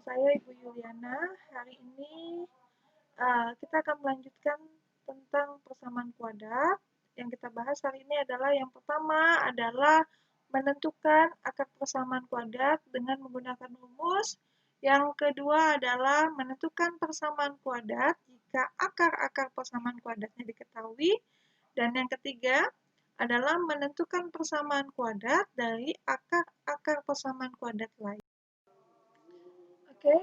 saya Ibu Yuliana. Hari ini kita akan melanjutkan tentang persamaan kuadrat. Yang kita bahas hari ini adalah yang pertama adalah menentukan akar persamaan kuadrat dengan menggunakan rumus. Yang kedua adalah menentukan persamaan kuadrat jika akar-akar persamaan kuadratnya diketahui. Dan yang ketiga adalah menentukan persamaan kuadrat dari akar-akar persamaan kuadrat lain. Oke,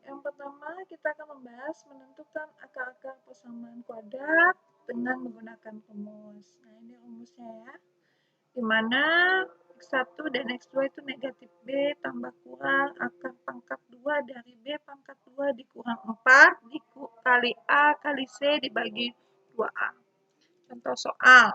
yang pertama kita akan membahas menentukan akar-akar persamaan kuadrat dengan menggunakan rumus. Nah, ini rumusnya ya. Di mana X1 dan X2 itu negatif B tambah kurang akar pangkat 2 dari B pangkat 2 dikurang 4 dikali A kali C dibagi 2A. Contoh soal.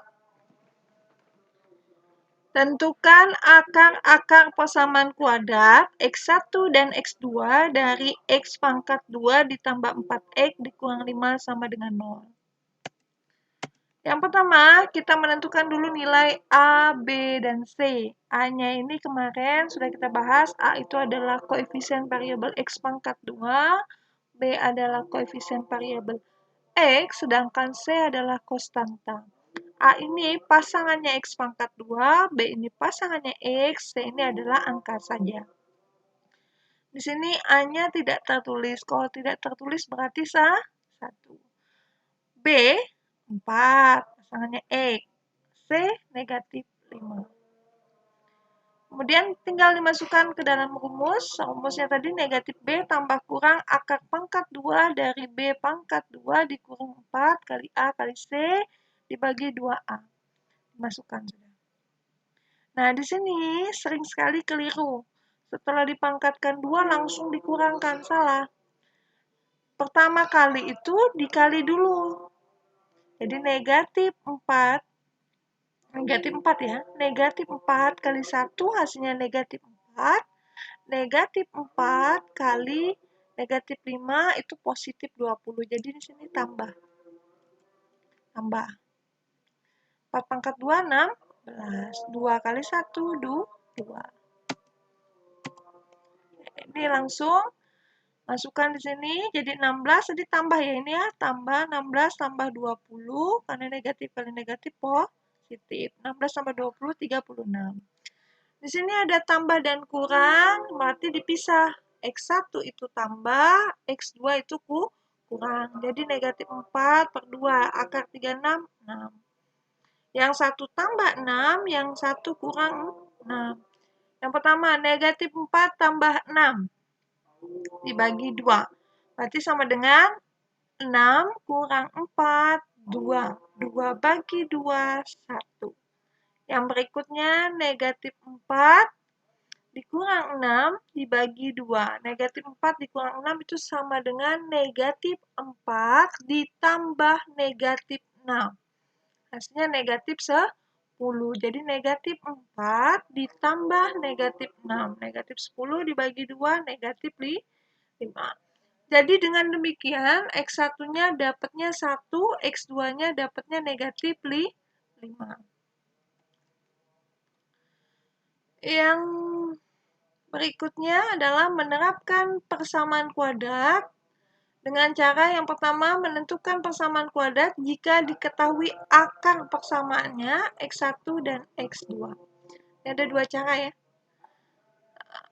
Tentukan akar-akar persamaan kuadrat X1 dan X2 dari X pangkat 2 ditambah 4X dikurang 5 sama dengan 0. Yang pertama, kita menentukan dulu nilai A, B, dan C. A-nya ini kemarin sudah kita bahas, A itu adalah koefisien variabel X pangkat 2, B adalah koefisien variabel X, sedangkan C adalah konstanta. A ini pasangannya X pangkat 2, B ini pasangannya X, C ini adalah angka saja. Di sini A-nya tidak tertulis. Kalau tidak tertulis berarti 1. B, 4, pasangannya X. C, negatif 5. Kemudian tinggal dimasukkan ke dalam rumus. Rumusnya tadi negatif B tambah kurang akar pangkat 2 dari B pangkat 2 dikurang 4 kali A kali C dibagi 2A. Masukkan sudah. Nah, di sini sering sekali keliru. Setelah dipangkatkan 2 langsung dikurangkan, salah. Pertama kali itu dikali dulu. Jadi negatif 4 ya. Negatif 4 kali 1 hasilnya negatif 4. Negatif 4 kali negatif 5 itu positif 20. Jadi di sini tambah. 4 pangkat 2, 16. 2 kali 1, 2. Ini langsung masukkan di sini, jadi 16, jadi tambah ya ini ya, tambah 16 tambah 20, karena negatif kali negatif positif. 16 tambah 20, 36. Di sini ada tambah dan kurang, berarti dipisah. X1 itu tambah, X2 itu kurang. Jadi negatif 4 per 2, akar 36, 6. Yang satu tambah 6, yang satu kurang 6. Yang pertama, negatif 4 tambah 6 dibagi 2. Berarti sama dengan 6 kurang 4, 2. 2 bagi 2, 1. Yang berikutnya, negatif 4 dikurang 6 dibagi 2. Negatif 4 dikurang 6 itu sama dengan negatif 4 ditambah negatif 6. Hasilnya negatif 10. Jadi negatif 4 ditambah negatif 6. Negatif 10 dibagi 2, negatif 5. Jadi dengan demikian, X1-nya dapatnya 1, X2-nya dapatnya negatif 5. Yang berikutnya adalah menerapkan persamaan kuadrat dengan cara yang pertama menentukan persamaan kuadrat jika diketahui akar persamaannya X1 dan X2. Ini ada dua cara ya.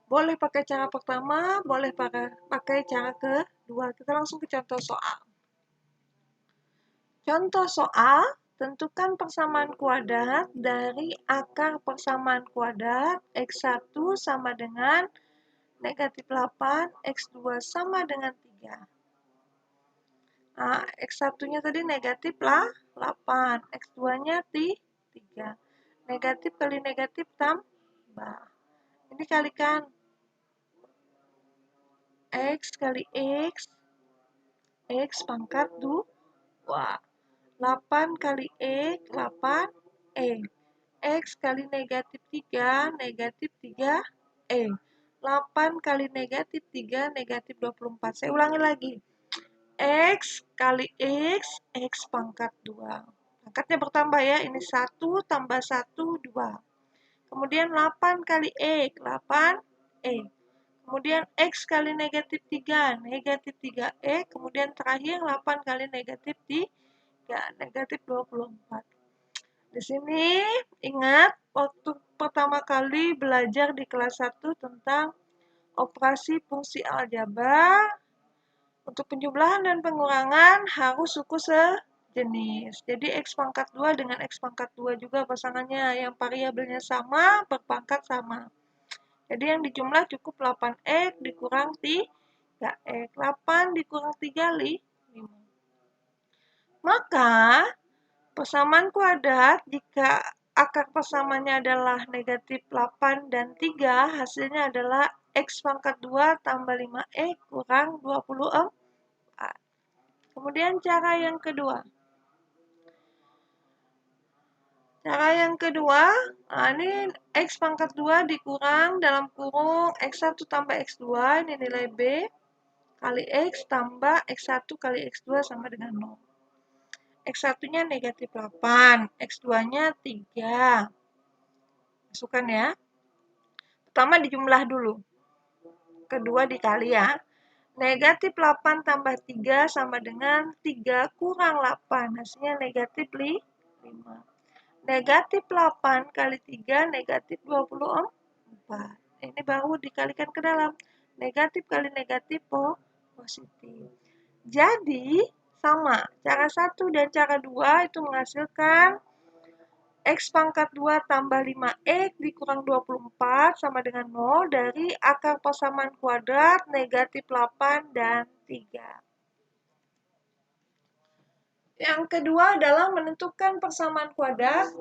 Boleh pakai cara pertama, boleh pakai cara kedua. Kita langsung ke contoh soal. Contoh soal, tentukan persamaan kuadrat dari akar persamaan kuadrat X1 sama dengan negatif 8, X2 sama dengan 3. Nah, X1-nya tadi negatif 8, X2-nya 3. Negatif kali negatif tambah. Ini kalikan. X kali X pangkat 2. 8 kali X, 8 X kali negatif 3, negatif 3 8 kali negatif 3, negatif 24. Saya ulangi lagi. X kali X pangkat 2. Pangkatnya bertambah ya, ini 1 tambah 1, 2. Kemudian 8 kali X, 8 Kemudian X kali negatif 3, negatif 3X. Kemudian terakhir 8 kali negatif 3, negatif 24. Di sini ingat waktu pertama kali belajar di kelas 1 tentang operasi fungsi aljabar, untuk penjumlahan dan pengurangan harus suku sejenis. Jadi X pangkat 2 dengan X pangkat 2 juga pasangannya, yang variabelnya sama, berpangkat sama. Jadi yang dijumlah cukup 8X dikurang 3X. 8 dikurang 3, 5. Maka persamaan kuadrat jika akar persamaannya adalah negatif 8 dan 3, hasilnya adalah X pangkat 2 tambah 5X kurang 24. Kemudian cara yang kedua. Cara yang kedua, ini X pangkat 2 dikurang dalam kurung X1 tambah X2, ini nilai B, kali X tambah X1 kali X2 sama dengan 0. X1-nya negatif 8, X2-nya 3. Masukkan ya. Pertama dijumlah dulu. Kedua dikali ya. Negatif 8 tambah 3 sama dengan 3 kurang 8. Hasilnya negatif 5. Negatif 8 kali 3, negatif 24. Ini baru dikalikan ke dalam. Negatif kali negatif positif. Jadi, sama. Cara 1 dan cara 2 itu menghasilkan X pangkat 2 tambah 5X dikurang 24 sama dengan 0 dari akar persamaan kuadrat negatif 8 dan 3. Yang kedua adalah menentukan persamaan kuadrat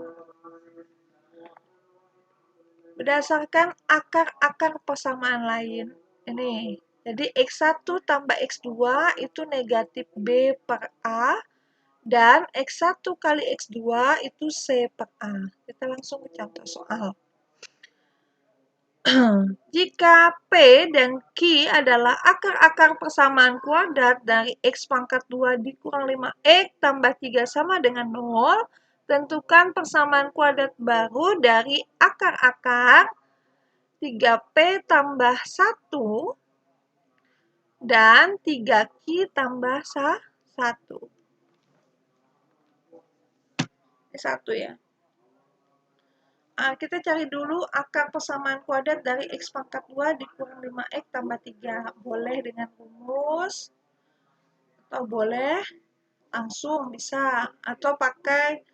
berdasarkan akar-akar persamaan lain. Ini. Jadi X1 tambah X2 itu negatif B per A, dan X1 kali X2 itu C per A. Kita langsung ke contoh soal. Jika P dan Q adalah akar-akar persamaan kuadrat dari X pangkat 2 dikurang 5X tambah 3 sama dengan 0, tentukan persamaan kuadrat baru dari akar-akar 3P tambah 1 dan 3Q tambah 1. Ini 1 ya. Kita cari dulu akar persamaan kuadrat dari X pangkat 2 dikurang 5X tambah 3. Boleh dengan rumus, atau boleh langsung bisa. Atau pakai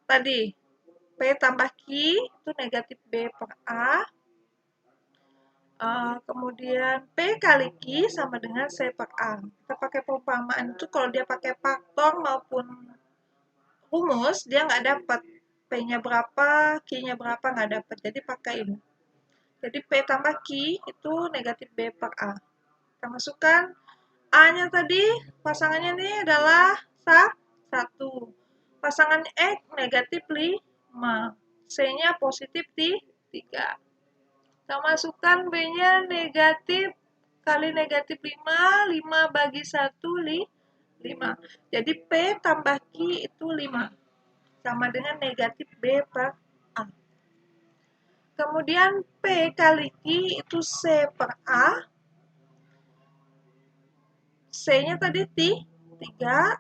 tadi, P tambah Q itu negatif B per A. Kemudian P kali Q sama dengan C per A. Kita pakai perumpamaan itu kalau dia pakai faktor maupun rumus, dia nggak dapat. P-nya berapa, Q-nya berapa, nggak dapat. Jadi pakai ini. Jadi P tambah Q itu negatif B per A. Kita masukkan A-nya tadi, pasangannya ini adalah 1. Pasangan X negatif 5. C-nya positif 3. Kita masukkan B-nya negatif kali negatif 5. 5 bagi 1, 5. Jadi P tambah Q itu 5. Sama dengan negatif B per A. Kemudian P kali Q itu C per A. C-nya tadi 3.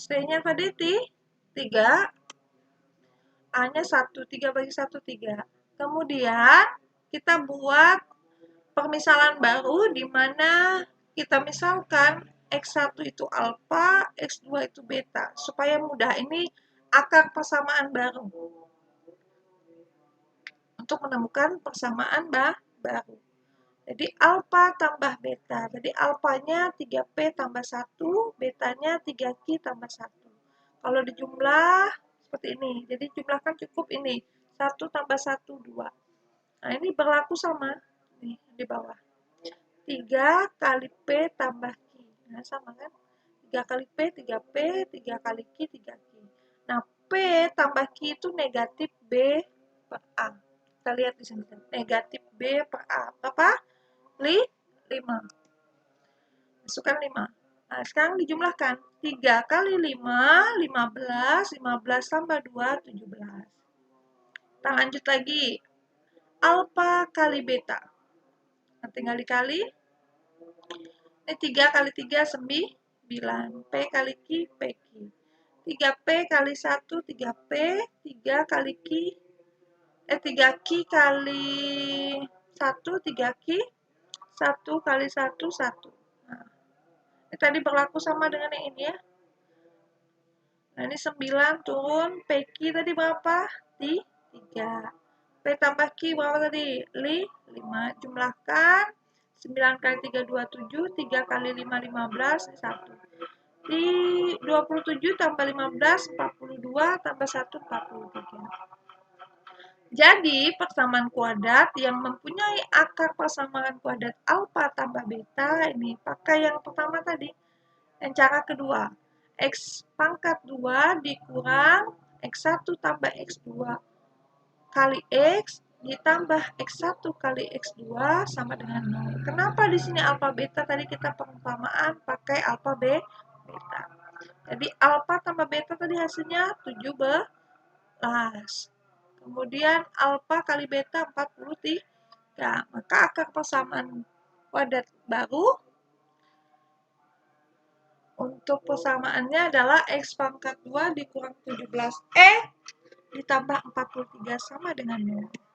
C-nya tadi 3. A-nya 1. 3 bagi 1, 3. Kemudian kita buat permisalan baru di mana kita misalkan X1 itu alfa, X2 itu beta. Supaya mudah, ini akar persamaan baru. Untuk menemukan persamaan baru. Jadi alfa tambah beta. Jadi alfanya 3P tambah 1, betanya 3Q tambah 1. Kalau dijumlah seperti ini. Jadi jumlahkan cukup ini. 1 tambah 1, 2. Nah ini berlaku sama. Nih di bawah. 3 kali P tambah Q. Nah sama kan? 3 kali P, 3P, 3 kali Q, 3Q. Nah P tambah Q itu negatif B per A. Kita lihat di sini. Negatif B per A. Berapa? 5. Masukkan 5. Nah, sekarang dijumlahkan. 3 kali 5, 15. 15 tambah 2, 17. Kita lanjut lagi. alfa kali beta. Nah, tinggal dikali. Ini 3 kali 3, 9. P kali Q, PQ. 3P kali 1, 3P. 3 kali Q. 3Q kali 1, 3Q. 1 kali 1, 1. Nah, ini tadi berlaku sama dengan yang ini ya. Nah, ini 9 turun. PQ tadi berapa? 3. P tambah Q berapa tadi? 5. Jumlahkan. 9 kali 3, 27. 3 kali 5, 15. 1. Di 27 tambah 15, 42. Tambah 1, 43. Jadi, persamaan kuadrat yang mempunyai akar persamaan kuadrat alfa tambah beta, ini pakai yang pertama tadi. Yang cara kedua, X pangkat 2 dikurang X1 tambah X2 kali X ditambah X1 kali X2 sama dengan 0. Kenapa di sini alfa beta tadi kita perumpamaan pakai alfa beta. Jadi alfa tambah beta tadi hasilnya 17. Kemudian alfa kali beta 43. Maka akar persamaan kuadrat baru untuk persamaannya adalah X pangkat 2 dikurang 17E ditambah 43 sama dengan 0.